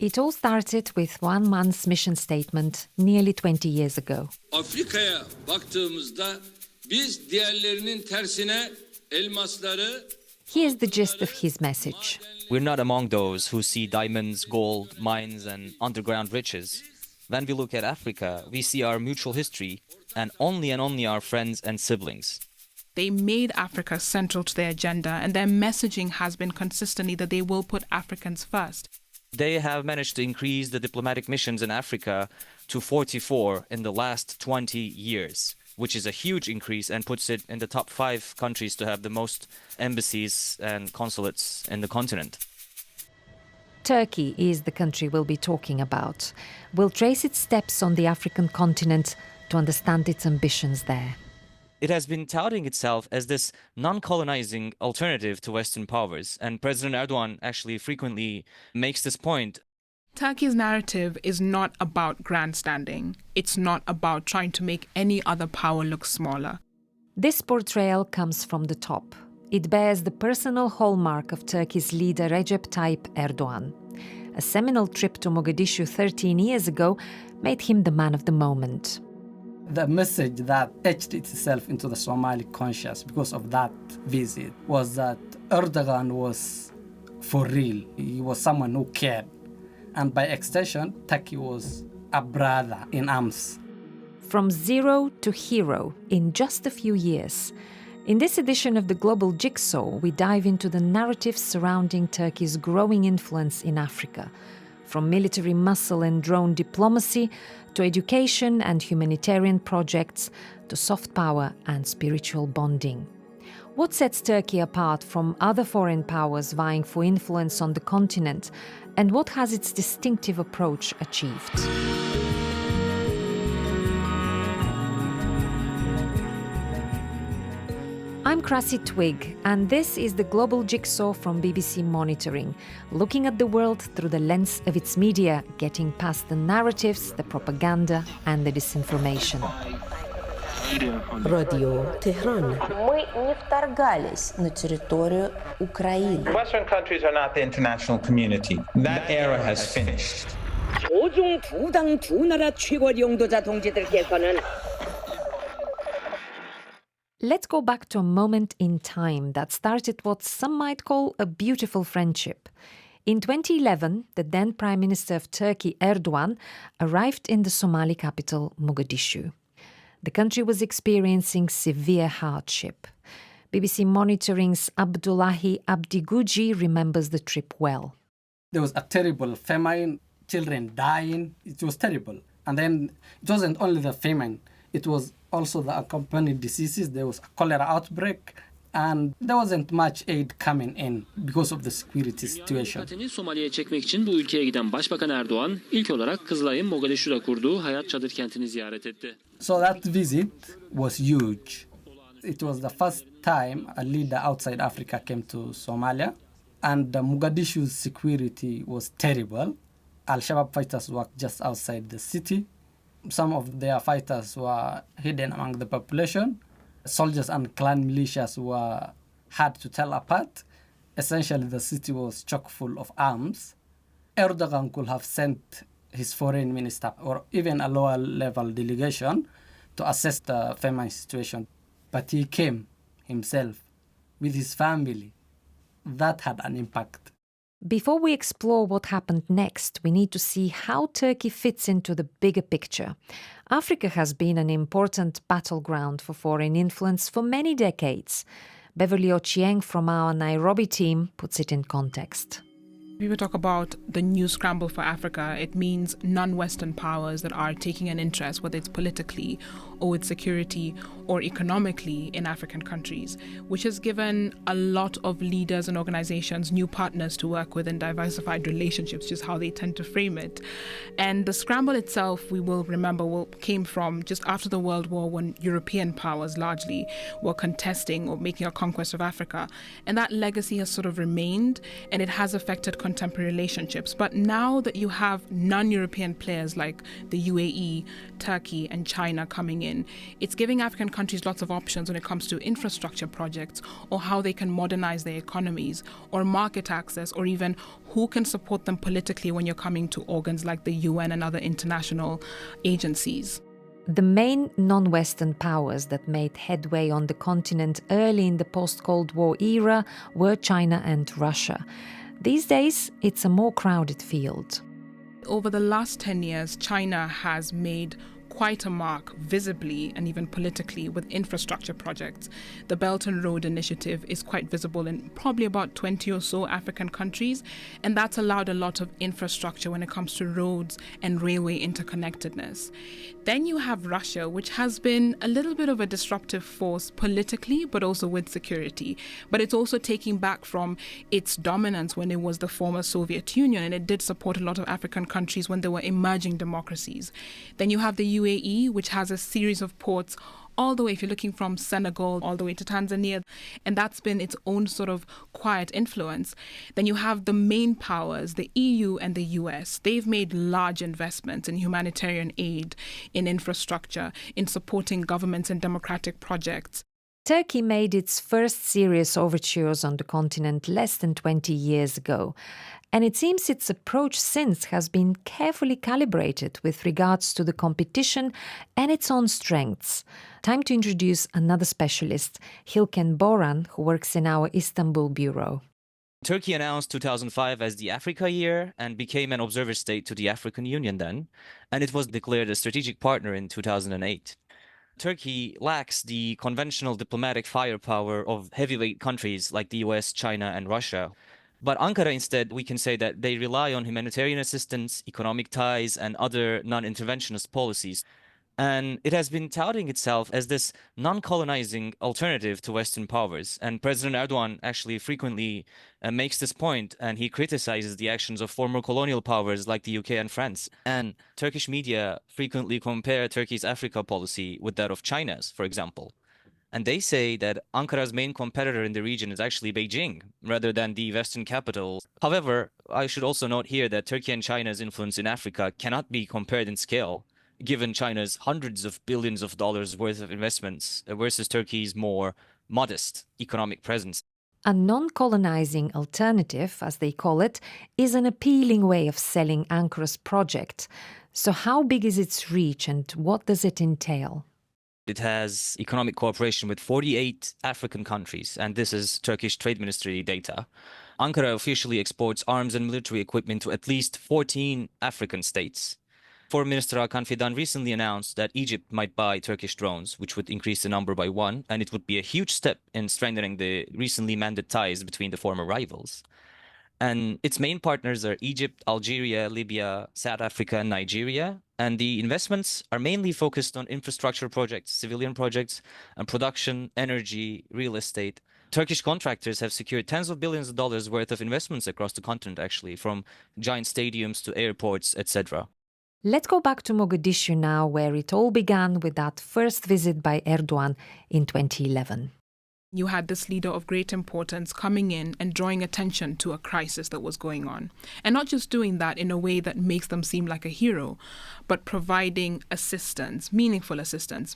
It all started with one man's mission statement nearly 20 years ago. Afrika'ya baktığımızda biz diğerlerinin tersine elmasları. Here's the gist of his message. We're not among those who see diamonds, gold, mines, and underground riches. When we look at Africa, we see our mutual history and only our friends and siblings. They made Africa central to their agenda, and their messaging has been consistently that they will put Africans first. They have managed to increase the diplomatic missions in Africa to 44 in the last 20 years, which is a huge increase and puts it in the top 5 countries to have the most embassies and consulates in the continent. Turkey is the country we'll be talking about. We'll trace its steps on the African continent to understand its ambitions there. It has been touting itself as this non-colonizing alternative to Western powers, and President Erdogan actually frequently makes this point. Turkey's narrative is not about grandstanding. It's not about trying to make any other power look smaller. This portrayal comes from the top. It bears the personal hallmark of Turkey's leader Recep Tayyip Erdogan. A seminal trip to Mogadishu 13 years ago made him the man of the moment. The message that etched itself into the Somali conscious because of that visit was that Erdogan was for real. He was someone who cared. And by extension, Turkey was a brother in arms. From zero to hero in just a few years. In this edition of the Global Jigsaw, we dive into the narratives surrounding Turkey's growing influence in Africa, from military muscle and drone diplomacy to education and humanitarian projects to soft power and spiritual bonding. What sets Turkey apart from other foreign powers vying for influence on the continent, and what has its distinctive approach achieved? I'm Krassi Twig, and this is the Global Jigsaw from BBC Monitoring, looking at the world through the lens of its media, getting past the narratives, the propaganda and the disinformation. Radio Tehran. Мы не вторгались на территорию Украины. Western countries are not the international community. That era has finished. 조중 두 당 두 나라 최고 영도자 동지들께서는 Let's go back to a moment in time that started what some might call a beautiful friendship. In 2011, the then Prime Minister of Turkey, Erdogan, arrived in the Somali capital, Mogadishu. The country was experiencing severe hardship. BBC Monitoring's Abdullahi Abdiguji remembers the trip well. There was a terrible famine, children dying. It was terrible. And then it wasn't only the famine, it was also the accompanying diseases. There was a cholera outbreak, and there wasn't much aid coming in because of the security situation. Somali'ye çekmek için bu ülkeye giden Başbakan Erdoğan ilk olarak Kızılay'ın Mogadishu'da kurduğu Hayat Çadır kentini ziyaret etti. So that visit was huge. It was the first time a leader outside Africa came to Somalia, and Mogadishu's security was terrible. Al-Shabaab fighters were just outside the city. Some of their fighters were hidden among the population. Soldiers and clan militias were hard to tell apart. Essentially, the city was chock full of arms. Erdogan could have sent his foreign minister or even a lower level delegation to assess the famine situation. But he came himself with his family. That had an impact. Before we explore what happened next, we need to see how Turkey fits into the bigger picture. Africa has been an important battleground for foreign influence for many decades. Beverly Ochieng from our Nairobi team puts it in context. People talk about the new scramble for Africa. It means non-Western powers that are taking an interest, whether it's politically or with security or economically in African countries, which has given a lot of leaders and organizations new partners to work with and diversified relationships, just how they tend to frame it. And the scramble itself, we will remember, came from just after the World War when European powers largely were contesting or making a conquest of Africa. And that legacy has sort of remained, and it has affected contemporary relationships. But now that you have non-European players like the UAE, Turkey and China coming in, it's giving African countries lots of options when it comes to infrastructure projects or how they can modernize their economies or market access or even who can support them politically when you're coming to organs like the UN and other international agencies. The main non-Western powers that made headway on the continent early in the post-Cold War era were China and Russia. These days, it's a more crowded field. Over the last 10 years, China has made quite a mark visibly and even politically with infrastructure projects. The Belt and Road Initiative is quite visible in probably about 20 or so African countries, and that's allowed a lot of infrastructure when it comes to roads and railway interconnectedness. Then you have Russia, which has been a little bit of a disruptive force politically, but also with security. But it's also taking back from its dominance when it was the former Soviet Union, and it did support a lot of African countries when they were emerging democracies. Then you have the UAE, which has a series of ports all the way, if you're looking from Senegal all the way to Tanzania, and that's been its own sort of quiet influence. Then you have the main powers, the EU and the US. They've made large investments in humanitarian aid, in infrastructure, in supporting governments and democratic projects. Turkey made its first serious overtures on the continent less than 20 years ago. And it seems its approach since has been carefully calibrated with regards to the competition and its own strengths. Time to introduce another specialist, Hilken Boran, who works in our Istanbul bureau. Turkey announced 2005 as the Africa Year and became an observer state to the African Union then, and it was declared a strategic partner in 2008. Turkey lacks the conventional diplomatic firepower of heavyweight countries like the US, China, and Russia. But Ankara, instead, we can say that they rely on humanitarian assistance, economic ties, and other non-interventionist policies. And it has been touting itself as this non-colonizing alternative to Western powers. And President Erdogan actually frequently makes this point, and he criticizes the actions of former colonial powers like the UK and France. And Turkish media frequently compare Turkey's Africa policy with that of China's, for example. And they say that Ankara's main competitor in the region is actually Beijing, rather than the Western capital. However, I should also note here that Turkey and China's influence in Africa cannot be compared in scale, given China's hundreds of billions of dollars worth of investments versus Turkey's more modest economic presence. A non-colonizing alternative, as they call it, is an appealing way of selling Ankara's project. So how big is its reach and what does it entail? It has economic cooperation with 48 African countries, and this is Turkish Trade Ministry data. Ankara officially exports arms and military equipment to at least 14 African states. Foreign Minister Hakan Fidan recently announced that Egypt might buy Turkish drones, which would increase the number by one, and it would be a huge step in strengthening the recently mended ties between the former rivals. And its main partners are Egypt, Algeria, Libya, South Africa, and Nigeria. And the investments are mainly focused on infrastructure projects, civilian projects, and production, energy, real estate. Turkish contractors have secured tens of billions of dollars worth of investments across the continent, actually, from giant stadiums to airports, etc. Let's go back to Mogadishu now, where it all began with that first visit by Erdogan in 2011. You had this leader of great importance coming in and drawing attention to a crisis that was going on. And not just doing that in a way that makes them seem like a hero, but providing assistance, meaningful assistance.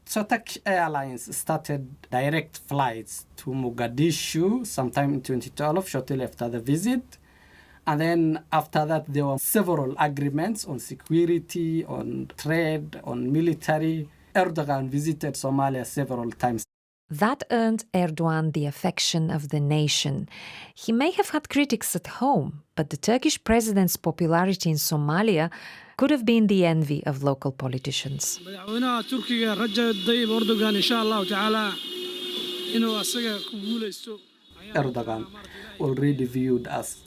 So Turkish Airlines started direct flights to Mogadishu sometime in 2012, shortly after the visit. And then after that, there were several agreements on security, on trade, on military. Erdogan visited Somalia several times. That earned Erdogan the affection of the nation. He may have had critics at home, but the Turkish president's popularity in Somalia could have been the envy of local politicians. Erdogan already viewed as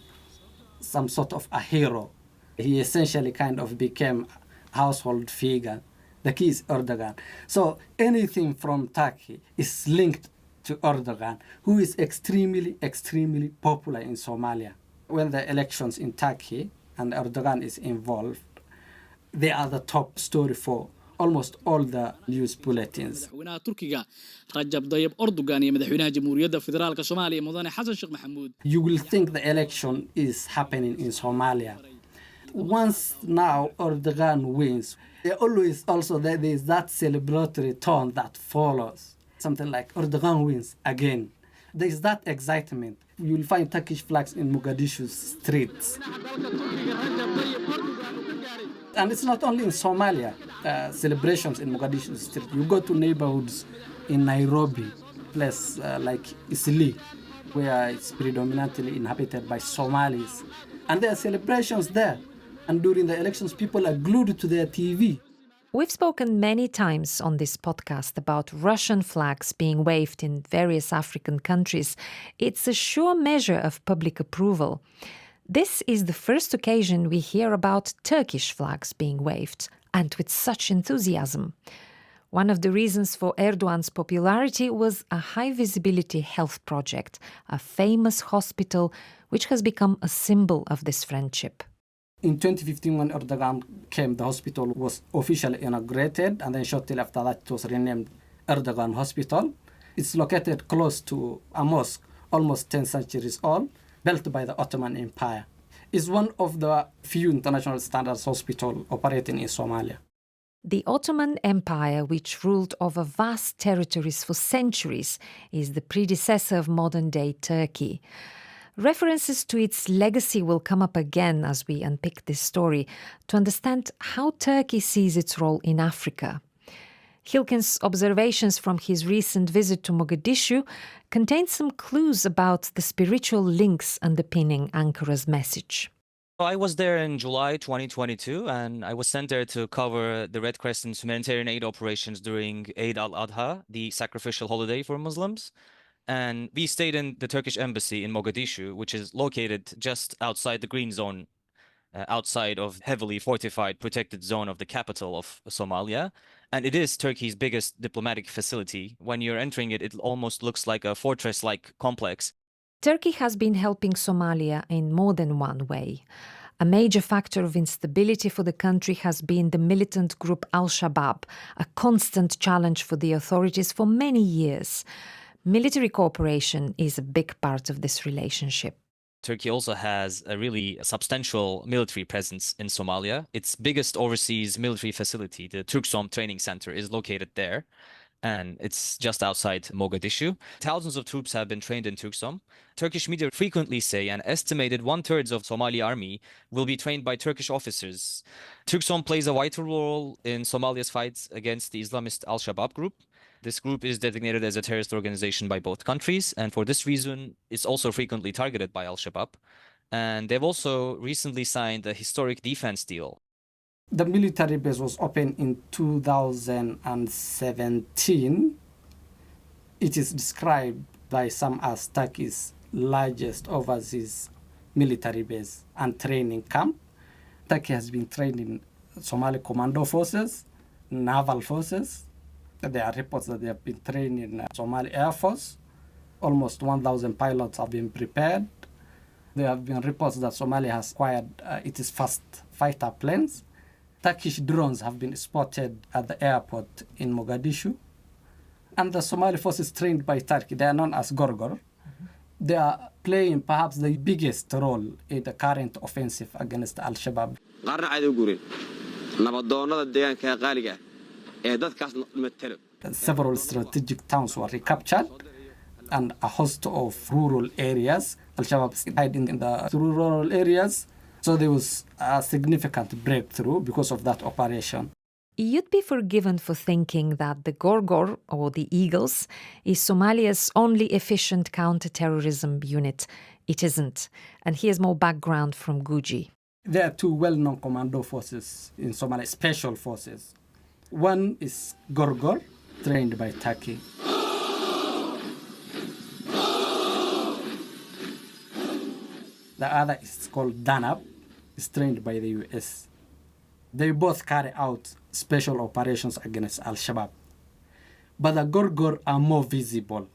some sort of a hero. He essentially kind of became a household figure. The key is Erdogan. So anything from Turkey is linked to Erdogan, who is extremely, extremely popular in Somalia. When the elections in Turkey and Erdogan is involved, they are the top story for almost all the news bulletins. madaxweynaha Turkiga Rajab Tayyip Erdogan iyo madaxweynaha Jamhuuriyadda Federaalka Soomaaliya Mudane Xasan Sheekh Maxamuud. You will think the election is happening in Somalia. Once now Erdogan wins, there always also there is that celebratory tone that follows. Something like Erdogan wins again. There is that excitement. You will find Turkish flags in Mogadishu's streets. And it's not only in Somalia, celebrations in Mogadishu street. You go to neighborhoods in Nairobi, place like Isli, where it's predominantly inhabited by Somalis. And there are celebrations there. And during the elections, people are glued to their TV. We've spoken many times on this podcast about Russian flags being waved in various African countries. It's a sure measure of public approval. This is the first occasion we hear about Turkish flags being waved, and with such enthusiasm. One of the reasons for Erdogan's popularity was a high-visibility health project, a famous hospital which has become a symbol of this friendship. In 2015, when Erdogan came, the hospital was officially inaugurated, and then shortly after that, it was renamed Erdogan Hospital. It's located close to a mosque, almost 10 centuries old, built by the Ottoman Empire. It's one of the few international standards hospitals operating in Somalia. The Ottoman Empire, which ruled over vast territories for centuries, is the predecessor of modern-day Turkey. References to its legacy will come up again as we unpick this story to understand how Turkey sees its role in Africa. Hilken's observations from his recent visit to Mogadishu contain some clues about the spiritual links underpinning Ankara's message. I was there in July 2022, and I was sent there to cover the Red Crescent's humanitarian aid operations during Eid al-Adha, the sacrificial holiday for Muslims. And we stayed in the Turkish embassy in Mogadishu, which is located just outside the green zone, outside of heavily fortified protected zone of the capital of Somalia. And it is Turkey's biggest diplomatic facility. When you're entering it, it almost looks like a fortress-like complex. Turkey has been helping Somalia in more than one way. A major factor of instability for the country has been the militant group Al-Shabaab, a constant challenge for the authorities for many years. Military cooperation is a big part of this relationship. Turkey also has a really substantial military presence in Somalia. Its biggest overseas military facility, the Turksom Training Center, is located there, and it's just outside Mogadishu. Thousands of troops have been trained in Turksom. Turkish media frequently say an estimated 1/3 of Somali army will be trained by Turkish officers. Turksom plays a vital role in Somalia's fights against the Islamist Al-Shabaab group. This group is designated as a terrorist organization by both countries, and for this reason, it's also frequently targeted by Al-Shabaab. And they've also recently signed a historic defense deal. The military base was opened in 2017. It is described by some as Turkey's largest overseas military base and training camp. Turkey has been training Somali commando forces, naval forces. There are reports that they have been training Somali Air Force. Almost 1,000 pilots have been prepared. There have been reports that Somalia has acquired its first fighter planes. Turkish drones have been spotted at the airport in Mogadishu. And the Somali forces trained by Turkey, they are known as Gorgor. They are playing perhaps the biggest role in the current offensive against Al-Shabaab. Several strategic towns were recaptured and a host of rural areas. Al-Shabaab is hiding in the rural areas. So there was a significant breakthrough because of that operation. You'd be forgiven for thinking that the Gorgor, or the Eagles, is Somalia's only efficient counter-terrorism unit. It isn't. And here's more background from Guji. There are two well-known commando forces in Somalia, special forces. One is Gorgor, trained by Turkey. The other is called Danab, is trained by the US. They both carry out special operations against Al-Shabaab. But the Gorgor are more visible.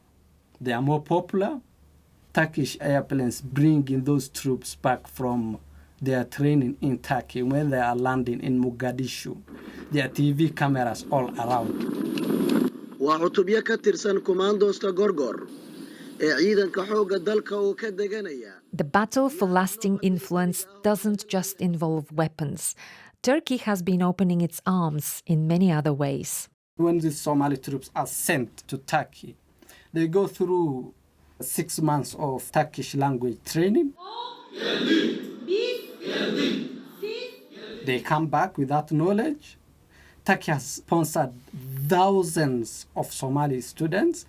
They are more popular. Turkish airplanes bringing those troops back from They are training in Turkey. When they are landing in Mogadishu, there are TV cameras all around. waa cutubyo ka tirsan Commandosta Gorgor ee ciidanka xoogga dalka uu ka deganaya. The battle for lasting influence doesn't just involve weapons. Turkey has been opening its arms in many other ways. When the Somali troops are sent to Turkey, they go through 6 months of Turkish language training. They come back with that knowledge. Turkey has sponsored thousands of Somali students.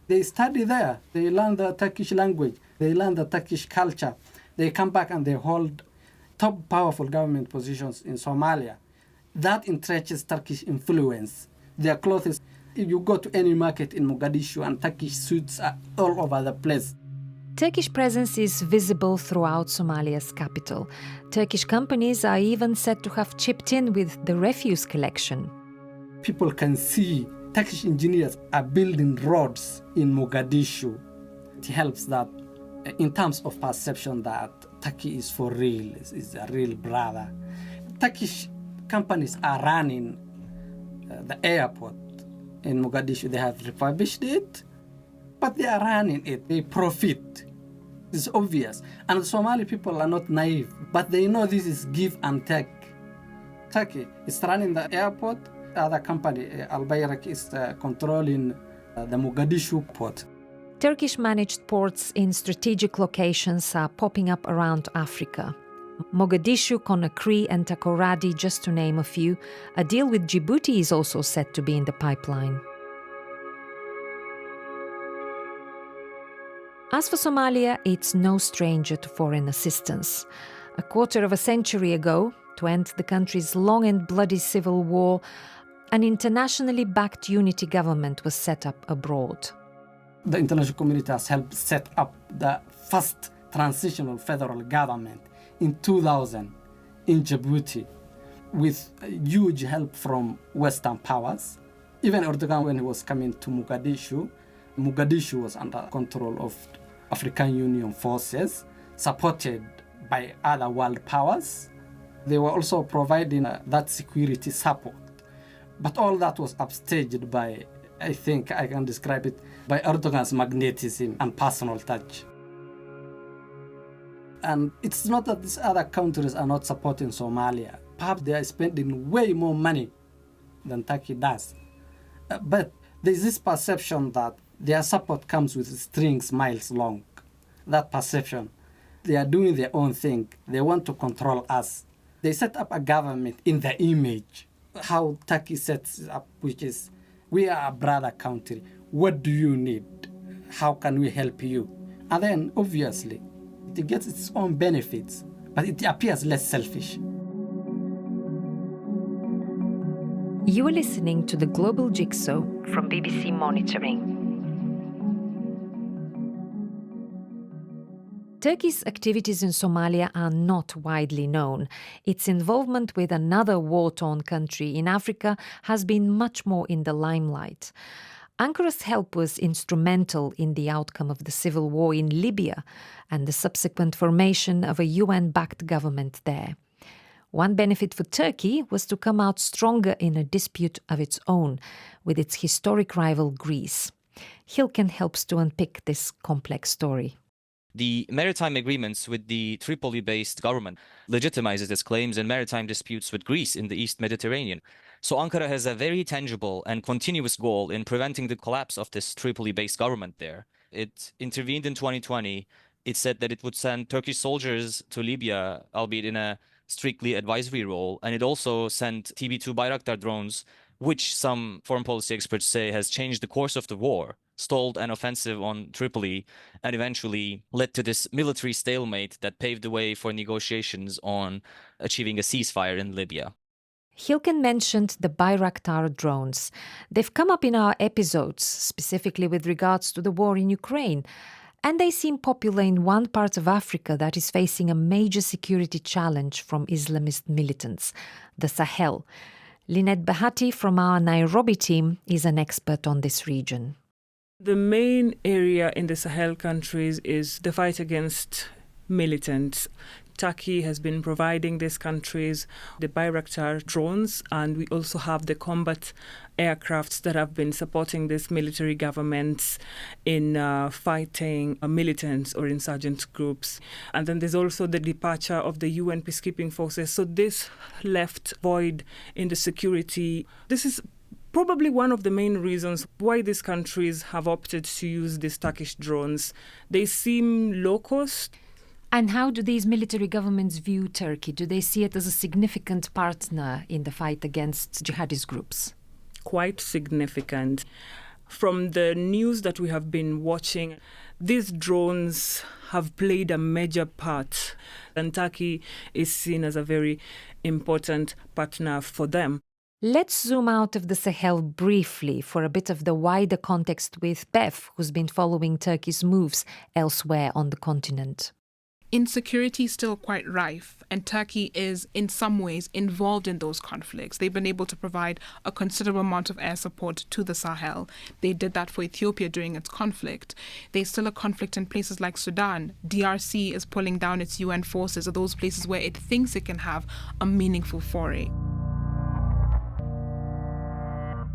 They study there. They learn the Turkish language. They learn the Turkish culture. They come back and they hold top powerful government positions in Somalia. That entrenches Turkish influence. Their clothes, if you go to any market in Mogadishu, and Turkish suits are all over the place. Turkish presence is visible throughout Somalia's capital. Turkish companies are even said to have chipped in with the refuse collection. People can see Turkish engineers are building roads in Mogadishu. It helps that in terms of perception that Turkey is for real, is a real brother. Turkish companies are running the airport in Mogadishu. They have refurbished it, but they are running it. They profit. It's obvious. And the Somali people are not naive, but they know this is give and take. Turkey is running the airport. The other company, Al Bayrak, is controlling the Mogadishu port. Turkish-managed ports in strategic locations are popping up around Africa. Mogadishu, Conakry and Takoradi, just to name a few. A deal with Djibouti is also set to be in the pipeline. As for Somalia, it's no stranger to foreign assistance. A quarter of a century ago, to end the country's long and bloody civil war, an internationally backed unity government was set up abroad. The international community has helped set up the first transitional federal government in 2000 in Djibouti, with huge help from Western powers. Even Erdogan, when he was coming to Mogadishu was under control of African Union forces, supported by other world powers. They were also providing that security support. But all that was upstaged by, I think I can describe it, by Erdogan's magnetism and personal touch. And it's not that these other countries are not supporting Somalia. Perhaps they are spending way more money than Turkey does. But there's this perception that their support comes with strings miles long. That perception. They are doing their own thing. They want to control us. They set up a government in the image. How Turkey sets up, which is, we are a brother country. What do you need? How can we help you? And then, obviously, it gets its own benefits, but it appears less selfish. You are listening to The Global Jigsaw from BBC Monitoring. Turkey's activities in Somalia are not widely known. Its involvement with another war-torn country in Africa has been much more in the limelight. Ankara's help was instrumental in the outcome of the civil war in Libya and the subsequent formation of a UN-backed government there. One benefit for Turkey was to come out stronger in a dispute of its own with its historic rival Greece. Hilken helps to unpick this complex story. The maritime agreements with the Tripoli-based government legitimizes its claims in maritime disputes with Greece in the East Mediterranean. So Ankara has a very tangible and continuous goal in preventing the collapse of this Tripoli-based government there. It intervened in 2020. It said that it would send Turkish soldiers to Libya, albeit in a strictly advisory role. And it also sent TB2 Bayraktar drones, which some foreign policy experts say has changed the course of the war, stalled an offensive on Tripoli, and eventually led to this military stalemate that paved the way for negotiations on achieving a ceasefire in Libya. Hilken mentioned the Bayraktar drones. They've come up in our episodes, specifically with regards to the war in Ukraine, and they seem popular in one part of Africa that is facing a major security challenge from Islamist militants, the Sahel. Lynette Bahati from our Nairobi team is an expert on this region. The main area in the Sahel countries is the fight against militants. Turkey has been providing these countries the Bayraktar drones, and we also have the combat aircrafts that have been supporting these military governments in fighting militants or insurgent groups. And then there's also the departure of the UN peacekeeping forces. So this left void in the security. This is probably one of the main reasons why these countries have opted to use these Turkish drones. They seem low cost. And how do these military governments view Turkey? Do they see it as a significant partner in the fight against jihadist groups? Quite significant. From the news that we have been watching, these drones have played a major part, and Turkey is seen as a very important partner for them. Let's zoom out of the Sahel briefly for a bit of the wider context with Bev, who's been following Turkey's moves elsewhere on the continent. Insecurity is still quite rife, and Turkey is in some ways involved in those conflicts. They've been able to provide a considerable amount of air support to the Sahel. They did that for Ethiopia during its conflict. There's still a conflict in places like Sudan. DRC is pulling down its UN forces, or those places where it thinks it can have a meaningful foray.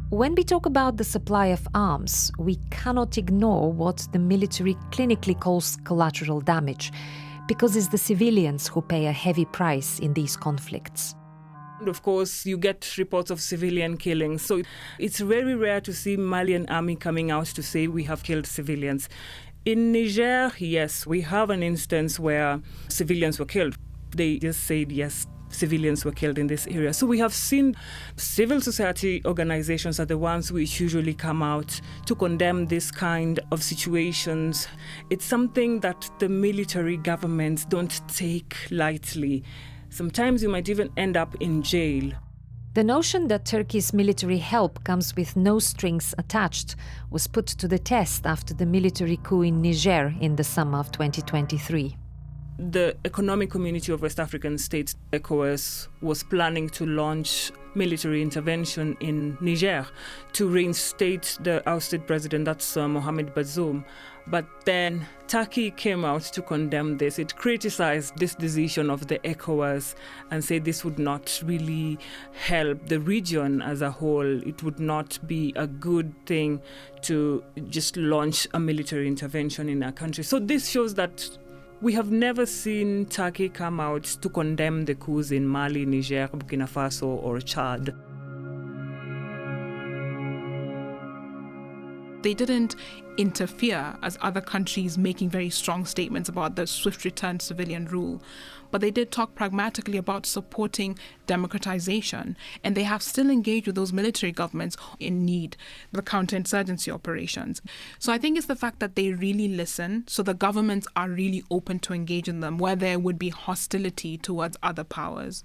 When we talk about the supply of arms, we cannot ignore what the military clinically calls collateral damage, because it's the civilians who pay a heavy price in these conflicts. Of course, you get reports of civilian killings. So it's very rare to see Malian army coming out to say we have killed civilians. In Niger, yes, we have an instance where civilians were killed. They just said, yes, civilians were killed in this area. So we have seen civil society organizations are the ones which usually come out to condemn this kind of situations. It's something that the military governments don't take lightly. Sometimes you might even end up in jail. The notion that Turkey's military help comes with no strings attached was put to the test after the military coup in Niger in the summer of 2023. The Economic Community of West African States, ECOWAS, was planning to launch military intervention in Niger to reinstate the ousted president, that's Mohamed Bazoum. But then Turkey came out to condemn this. It criticized this decision of the ECOWAS and said this would not really help the region as a whole. It would not be a good thing to just launch a military intervention in a country. So this shows that we have never seen Turkey come out to condemn the coups in Mali, Niger, Burkina Faso, or Chad. They didn't interfere as other countries making very strong statements about the swift return to civilian rule. But they did talk pragmatically about supporting democratization, and they have still engaged with those military governments in need, the counterinsurgency operations. So I think it's the fact that they really listen, so the governments are really open to engage in them where there would be hostility towards other powers.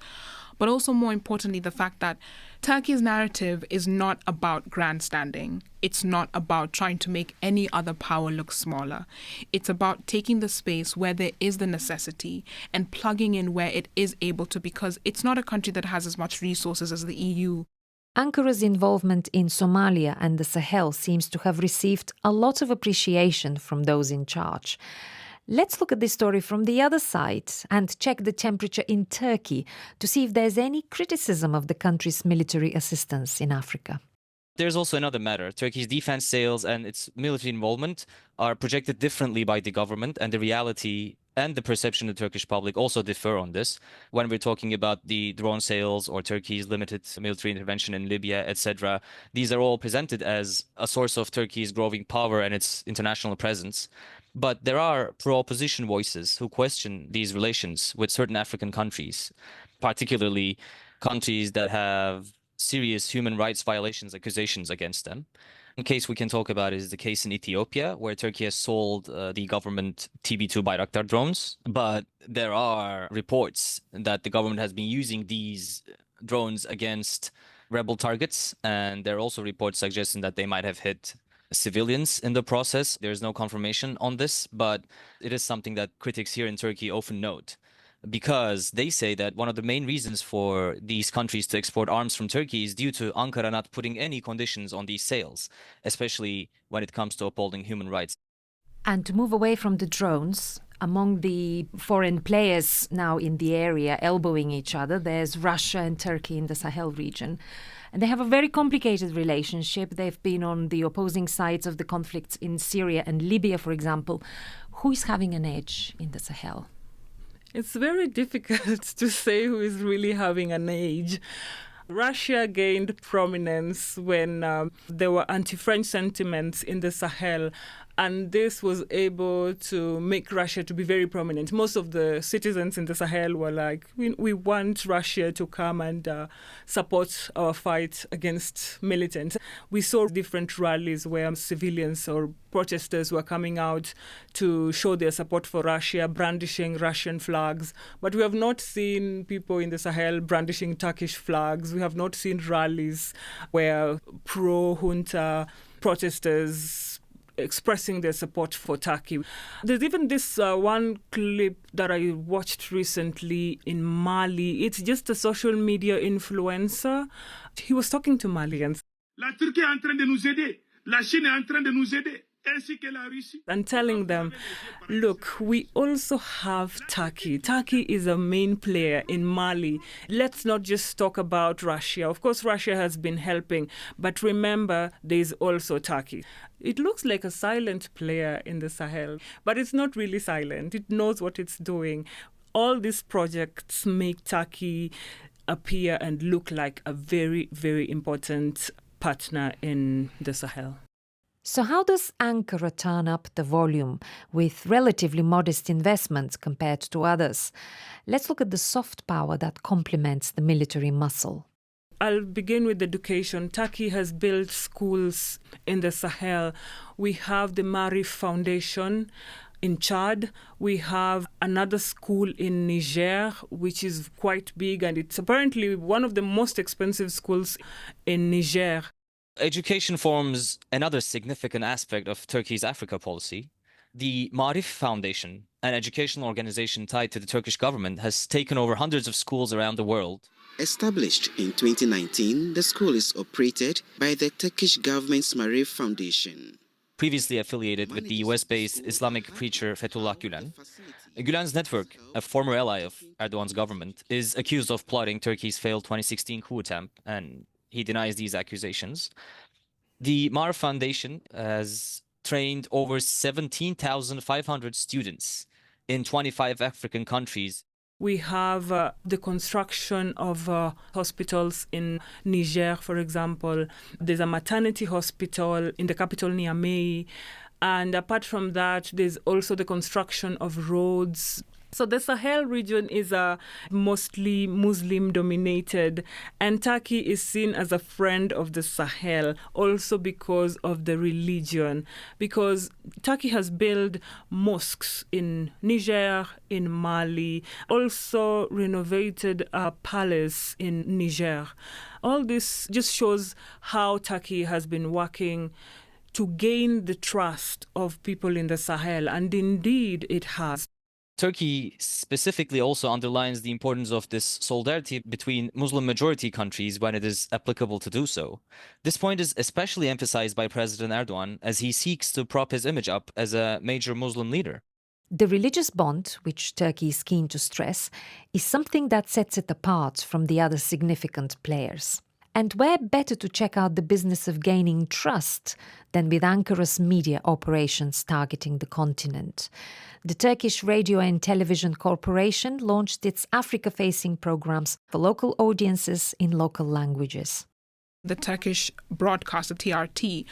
But also, more importantly, the fact that Turkey's narrative is not about grandstanding. It's not about trying to make any other power look smaller. It's about taking the space where there is the necessity and plugging in where it is able to, because it's not a country that has as much resources as the EU. Ankara's involvement in Somalia and the Sahel seems to have received a lot of appreciation from those in charge. Let's look at this story from the other side and check the temperature in Turkey to see if there's any criticism of the country's military assistance in Africa. There's also another matter. Turkey's defense sales and its military involvement are projected differently by the government, and the reality and the perception of the Turkish public also differ on this. When we're talking about the drone sales or Turkey's limited military intervention in Libya, etc., these are all presented as a source of Turkey's growing power and its international presence. But there are pro-opposition voices who question these relations with certain African countries, particularly countries that have serious human rights violations accusations against them. One case we can talk about is the case in Ethiopia, where Turkey has sold the government TB2 Bayraktar drones. But there are reports that the government has been using these drones against rebel targets, and there are also reports suggesting that they might have hit civilians in the process. There's no confirmation on this, but it is something that critics here in Turkey often note, because they say that one of the main reasons for these countries to export arms from Turkey is due to Ankara not putting any conditions on these sales, especially when it comes to upholding human rights. And to move away from the drones, Among the foreign players now in the area elbowing each other, there's Russia and Turkey in the Sahel region. And they have a very complicated relationship. They've been on the opposing sides of the conflicts in Syria and Libya, for example. Who is having an edge in the Sahel? It's very difficult to say who is really having an edge. Russia gained prominence when there were anti-French sentiments in the Sahel, and this was able to make Russia to be very prominent. Most of the citizens in the Sahel were like, we want Russia to come and support our fight against militants. We saw different rallies where civilians or protesters were coming out to show their support for Russia, brandishing Russian flags. But we have not seen people in the Sahel brandishing Turkish flags. We have not seen rallies where pro-junta protesters expressing their support for Turkey. There's even this one clip that I watched recently in Mali. It's just a social media influencer. He was talking to Malians. La Turquie est en train de nous aider. La Chine est en train de nous aider. And telling them, look, we also have Turkey. Turkey is a main player in Mali. Let's not just talk about Russia. Of course, Russia has been helping, but remember, there's also Turkey. It looks like a silent player in the Sahel, but it's not really silent. It knows what it's doing. All these projects make Turkey appear and look like a very, very important partner in the Sahel. So how does Ankara turn up the volume with relatively modest investments compared to others? Let's look at the soft power that complements the military muscle. I'll begin with education. Turkey has built schools in the Sahel. We have the Marif Foundation in Chad. We have another school in Niger, which is quite big, and it's apparently one of the most expensive schools in Niger. Education forms another significant aspect of Turkey's Africa policy. The Marif Foundation, an educational organization tied to the Turkish government, has taken over hundreds of schools around the world. Established in 2019, the school is operated by the Turkish government's Marif Foundation. Previously affiliated with the US-based Islamic preacher Fethullah Gülen. Gülen's network, a former ally of Erdogan's government, is accused of plotting Turkey's failed 2016 coup attempt, and he denies these accusations. The Marif Foundation has trained over 17,500 students in 25 African countries. We have the construction of hospitals in Niger, for example. There's a maternity hospital in the capital, Niamey. And apart from that, there's also the construction of roads. So the Sahel region is mostly Muslim-dominated, and Turkey is seen as a friend of the Sahel, also because of the religion. Because Turkey has built mosques in Niger, in Mali, also renovated a palace in Niger. All this just shows how Turkey has been working to gain the trust of people in the Sahel, and indeed it has. Turkey specifically also underlines the importance of this solidarity between Muslim-majority countries when it is applicable to do so. This point is especially emphasized by President Erdogan as he seeks to prop his image up as a major Muslim leader. The religious bond, which Turkey is keen to stress, is something that sets it apart from the other significant players. And where better to check out the business of gaining trust than with Ankara's media operations targeting the continent? The Turkish Radio and Television Corporation launched its Africa-facing programs for local audiences in local languages. The Turkish broadcaster TRT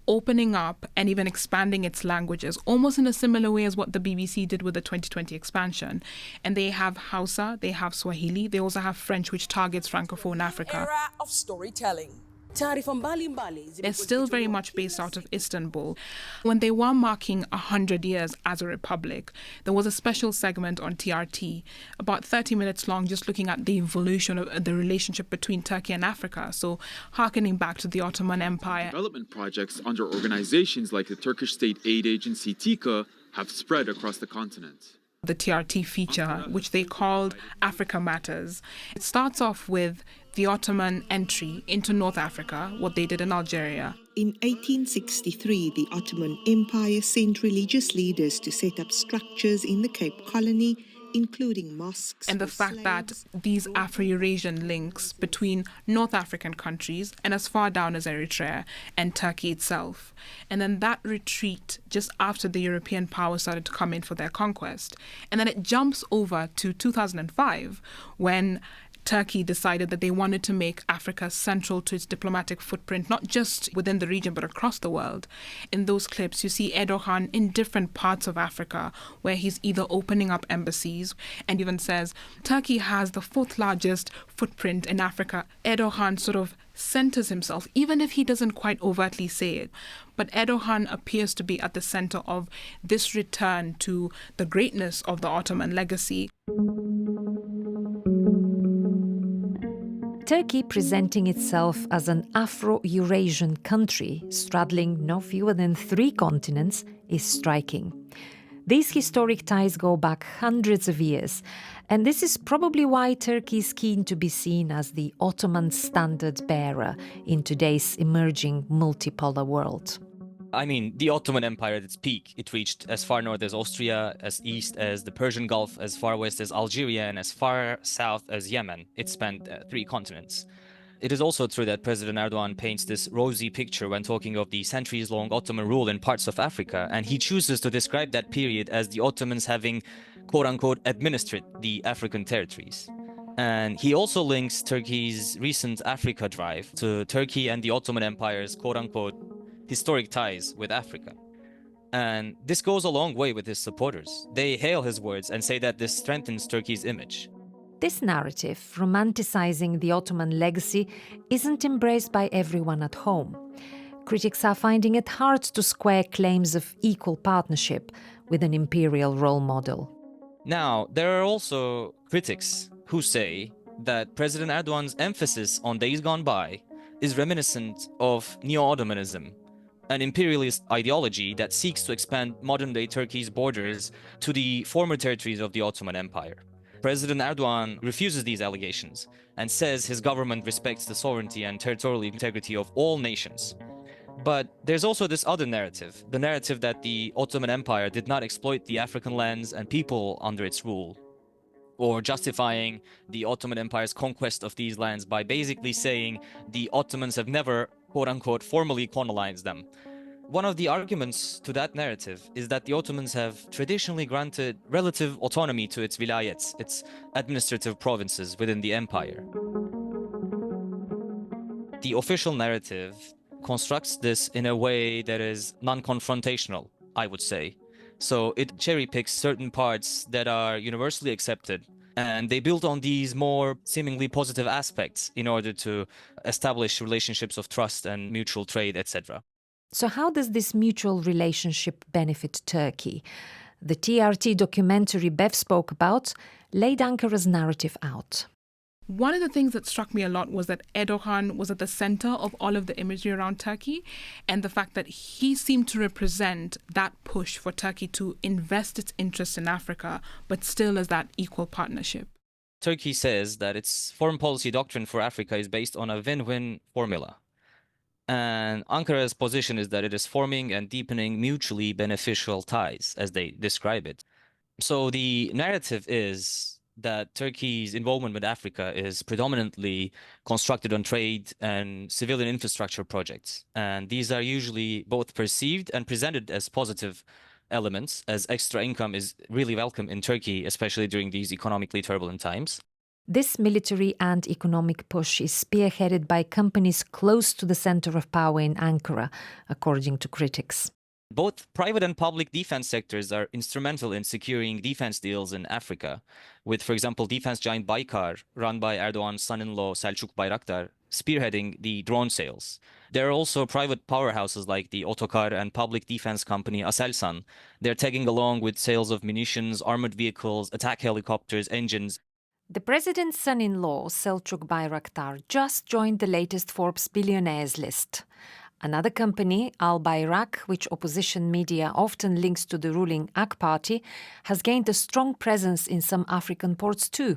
opening up and even expanding its languages, almost in a similar way as what the BBC did with the 2020 expansion. And they have Hausa, they have Swahili, they also have French, which targets Francophone Africa. Era of storytelling. They're still very much based out of Istanbul. When they were marking 100 years as a republic, there was a special segment on TRT, about 30 minutes long, just looking at the evolution of the relationship between Turkey and Africa. So harkening back to the Ottoman Empire. Development projects under organizations like the Turkish state aid agency TİKA have spread across the continent. The TRT feature, which they called Africa Matters. It starts off with the Ottoman entry into North Africa, what they did in Algeria. In 1863, the Ottoman Empire sent religious leaders to set up structures in the Cape Colony, including mosques. And the fact that these Afro-Eurasian links between North African countries and as far down as Eritrea and Turkey itself. And then that retreat just after the European powers started to come in for their conquest. And then it jumps over to 2005 when Turkey decided that they wanted to make Africa central to its diplomatic footprint, not just within the region, but across the world. In those clips, you see Erdogan in different parts of Africa where he's either opening up embassies and even says, Turkey has the 4th largest footprint in Africa. Erdogan sort of centers himself, even if he doesn't quite overtly say it. But Erdogan appears to be at the center of this return to the greatness of the Ottoman legacy. Turkey presenting itself as an Afro-Eurasian country straddling no fewer than 3 continents is striking. These historic ties go back hundreds of years, and this is probably why Turkey is keen to be seen as the Ottoman standard bearer in today's emerging multipolar world. I mean, the Ottoman Empire at its peak, it reached as far north as Austria, as east as the Persian Gulf, as far west as Algeria, and as far south as Yemen. It spanned 3 continents. It is also true that President Erdogan paints this rosy picture when talking of the centuries-long Ottoman rule in parts of Africa, and he chooses to describe that period as the Ottomans having, quote-unquote, administered the African territories. And he also links Turkey's recent Africa drive to Turkey and the Ottoman Empire's, quote-unquote, historic ties with Africa. And this goes a long way with his supporters. They hail his words and say that this strengthens Turkey's image. This narrative, romanticizing the Ottoman legacy, isn't embraced by everyone at home. Critics are finding it hard to square claims of equal partnership with an imperial role model. Now, there are also critics who say that President Erdogan's emphasis on days gone by is reminiscent of neo-Ottomanism, an imperialist ideology that seeks to expand modern-day Turkey's borders to the former territories of the Ottoman Empire. President Erdogan refuses these allegations and says his government respects the sovereignty and territorial integrity of all nations. But there's also this other narrative, the narrative that the Ottoman Empire did not exploit the African lands and people under its rule, or justifying the Ottoman Empire's conquest of these lands by basically saying the Ottomans have never, quote-unquote, formally colonized them. One of the arguments to that narrative is that the Ottomans have traditionally granted relative autonomy to its vilayets, its administrative provinces within the empire. The official narrative constructs this in a way that is non-confrontational, I would say. So it cherry-picks certain parts that are universally accepted, and they build on these more seemingly positive aspects in order to establish relationships of trust and mutual trade, etc. So how does this mutual relationship benefit Turkey? The TRT documentary Bev spoke about laid Ankara's narrative out. One of the things that struck me a lot was that Erdogan was at the center of all of the imagery around Turkey, and the fact that he seemed to represent that push for Turkey to invest its interest in Africa, but still as that equal partnership. Turkey says that its foreign policy doctrine for Africa is based on a win-win formula. And Ankara's position is that it is forming and deepening mutually beneficial ties, as they describe it. So the narrative is that Turkey's involvement with Africa is predominantly constructed on trade and civilian infrastructure projects. And these are usually both perceived and presented as positive elements, as extra income is really welcome in Turkey, especially during these economically turbulent times. This military and economic push is spearheaded by companies close to the center of power in Ankara, according to critics. Both private and public defense sectors are instrumental in securing defense deals in Africa, with, for example, defense giant Baykar, run by Erdogan's son-in-law Selçuk Bayraktar, spearheading the drone sales. There are also private powerhouses like the Otokar and public defense company Aselsan. They're tagging along with sales of munitions, armored vehicles, attack helicopters, engines. The president's son-in-law, Selçuk Bayraktar, just joined the latest Forbes billionaires list. Another company, Al Bayrak, which opposition media often links to the ruling AK party, has gained a strong presence in some African ports too.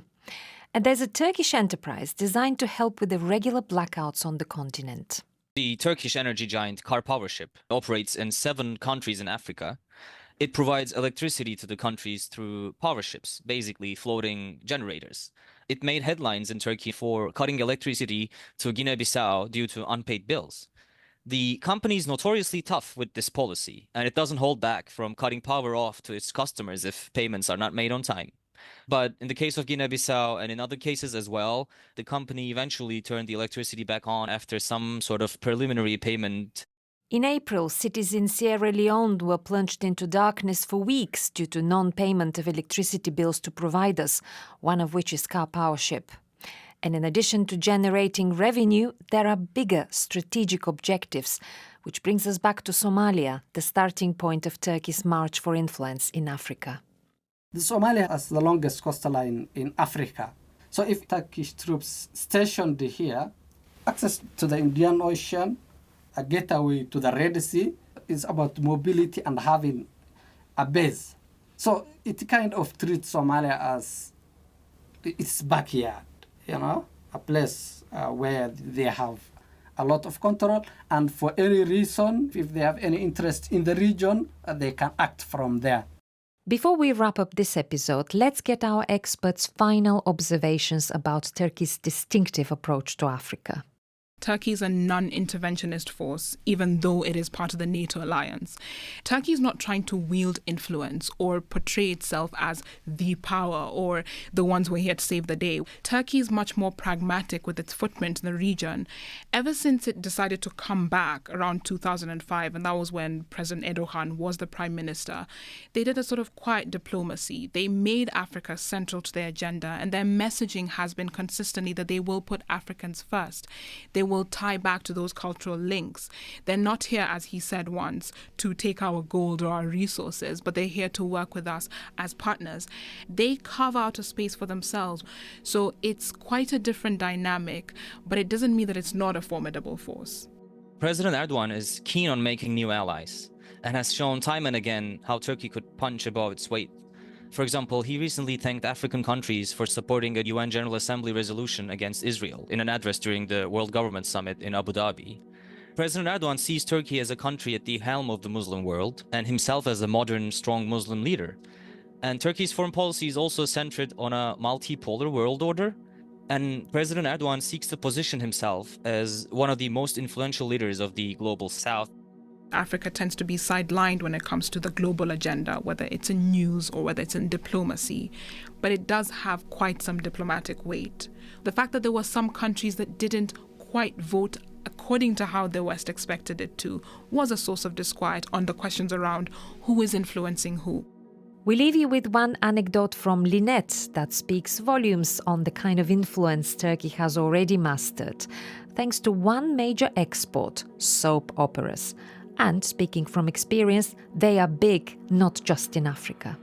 And there's a Turkish enterprise designed to help with the regular blackouts on the continent. The Turkish energy giant Karpowership operates in 7 countries in Africa. It provides electricity to the countries through power ships, basically floating generators. It made headlines in Turkey for cutting electricity to Guinea-Bissau due to unpaid bills. The company is notoriously tough with this policy, and it doesn't hold back from cutting power off to its customers if payments are not made on time. But in the case of Guinea-Bissau and in other cases as well, the company eventually turned the electricity back on after some sort of preliminary payment. In April, cities in Sierra Leone were plunged into darkness for weeks due to non-payment of electricity bills to providers, one of which is Karpowership. And in addition to generating revenue, there are bigger strategic objectives, which brings us back to Somalia, the starting point of Turkey's march for influence in Africa. Somalia has the longest coastline in Africa. So if Turkish troops stationed here, access to the Indian Ocean, a gateway to the Red Sea, is about mobility and having a base. So it kind of treats Somalia as its backyard, a place where they have a lot of control, and for any reason, if they have any interest in the region, they can act from there. Before we wrap up this episode, let's get our experts' final observations about Turkey's distinctive approach to Africa. Turkey is a non-interventionist force, even though it is part of the NATO alliance. Turkey is not trying to wield influence or portray itself as the power or the ones who are here to save the day. Turkey is much more pragmatic with its footprint in the region. Ever since it decided to come back around 2005, and that was when President Erdogan was the prime minister, they did a sort of quiet diplomacy. They made Africa central to their agenda, and their messaging has been consistently that they will put Africans first. They will tie back to those cultural links. They're not here, as he said once, to take our gold or our resources, but they're here to work with us as partners. They carve out a space for themselves. So it's quite a different dynamic, but it doesn't mean that it's not a formidable force. President Erdogan is keen on making new allies and has shown time and again how Turkey could punch above its weight. For example, he recently thanked African countries for supporting a UN General Assembly resolution against Israel in an address during the World Government Summit in Abu Dhabi. President Erdogan sees Turkey as a country at the helm of the Muslim world and himself as a modern, strong Muslim leader. And Turkey's foreign policy is also centered on a multipolar world order. And President Erdogan seeks to position himself as one of the most influential leaders of the global south. Africa tends to be sidelined when it comes to the global agenda, whether it's in news or whether it's in diplomacy. But it does have quite some diplomatic weight. The fact that there were some countries that didn't quite vote according to how the West expected it to was a source of disquiet on the questions around who is influencing who. We leave you with one anecdote from Lynette that speaks volumes on the kind of influence Turkey has already mastered, thanks to one major export, soap operas. And speaking from experience, they are big, not just in Africa.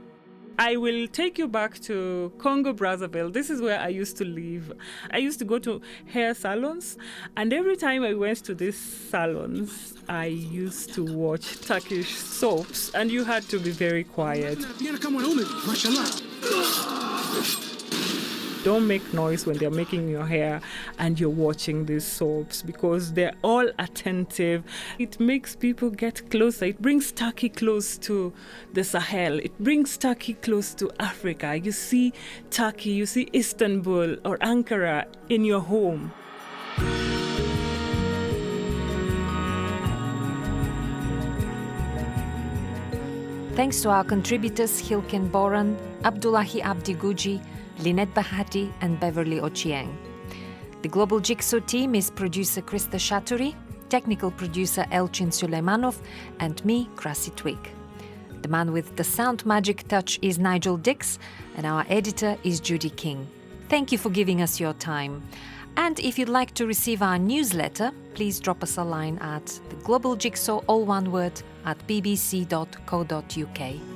I will take you back to Congo Brazzaville. This is where I used to live. I used to go to hair salons, and every time I went to these salons, I used to watch Turkish soaps, and you had to be very quiet. Don't make noise when they're making your hair and you're watching these soaps, because they're all attentive. It makes people get closer. It brings Turkey close to the Sahel. It brings Turkey close to Africa. You see Turkey, you see Istanbul or Ankara in your home. Thanks to our contributors Hilken Boran, Abdullahi Abdi Guji, Lynette Bahati and Beverly Ochieng. The Global Jigsaw team is producer Krista Shaturi, technical producer Elchin Suleimanov, and me, Krasi Twig. The man with the sound magic touch is Nigel Dix, and our editor is Judy King. Thank you for giving us your time. And if you'd like to receive our newsletter, please drop us a line at the Global Jigsaw, all one word, at bbc.co.uk.